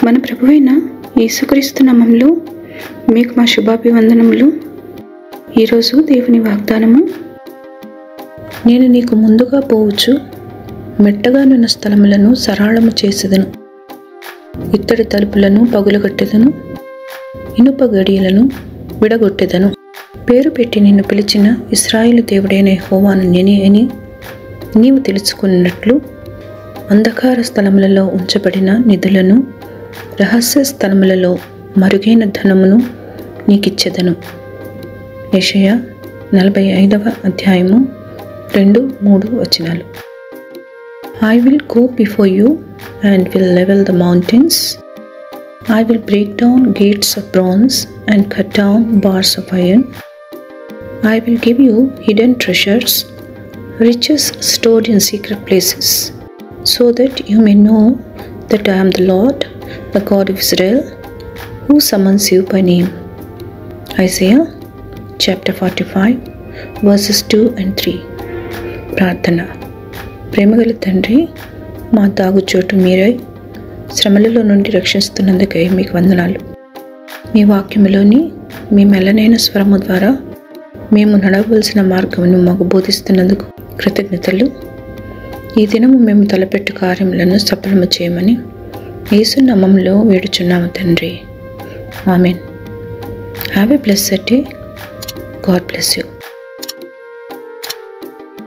మన ప్రభువైన యేసుక్రీస్తు నామములో మీకు మా శుభాభివందనములు. ఈరోజు దేవుని వాగ్దానము, నేను నీకు ముందుగా పోవచ్చు, మెట్టగానున్న స్థలములను సరళము చేసేదను, ఇత్తడి తలుపులను పగులగొట్టెదను, ఇనుప గడియలను విడగొట్టెదను. పేరు పెట్టి నిన్ను పిలిచిన ఇశ్రాయేలు దేవుడైన యెహోవాను నేనే అని నీవు తెలుసుకున్నట్లు అంధకార స్థలములలో ఉంచబడిన నిధులను, రహస్య స్థలములలో మరుగైన ధనమును నీకిచ్చెదను. యెషయా 45వ అధ్యాయము 2-3 వచనాలు. I will go before you and will level the mountains. I will break down gates of bronze and cut down bars of iron. I will give you hidden treasures, riches stored in secret places, so that you may know that I am the Lord, the God of Israel, who summons you by name. Isaiah chapter 45 verses 2 and 3. ప్రార్థన. ప్రేమగల తండ్రి, మా తాగుచోటు మీరై శ్రమలలో నుండి రక్షిస్తున్నందుకై మీకు వందనాలు. మీ వాక్యములోని మీ మెల్లనైన స్వరము ద్వారా మేము నడవలసిన మార్గమును మాకు బోధిస్తున్నందుకు కృతజ్ఞతలు. ఈ దినము మేము తలపెట్టు కార్యములను సఫలము చేయమని యేసు నామములో వేడుచున్నాము తండ్రి. ఆమేన్. Have a blessed day. God bless you.